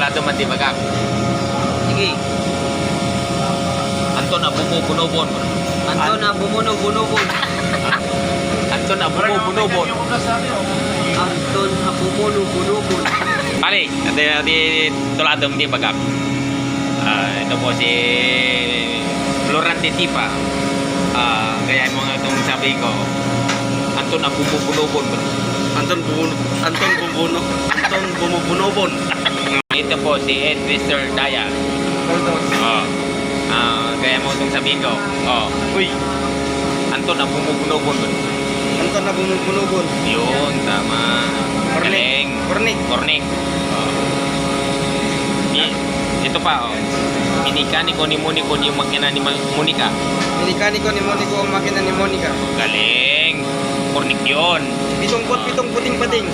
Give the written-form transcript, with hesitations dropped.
Tulado Mandibagak. Sige. Anton na bumubunobon. Anton na bumuno-bunobon. Anton na bumubunobon. Anton na bumuno-bunobon. Balik, di Tulado Mandibagak. Ito po si Florante Tipa. Kaya mo nga itong sabi ko, Anton na bumubunobon. Anton bumubunobon. Ito po si Ed Mr. Daya. Kaya mo itong sabihin ko, uy, Anton na bumubunobon. Anton na bumubunobon. Yun, tama. Galing. Cornic. Ito pa, Minikaniko ni Moniko yung makina ni Monica. Minikaniko ni Moniko ang makina ni Monica. Galing. Cornic yun. Pitong puting pating.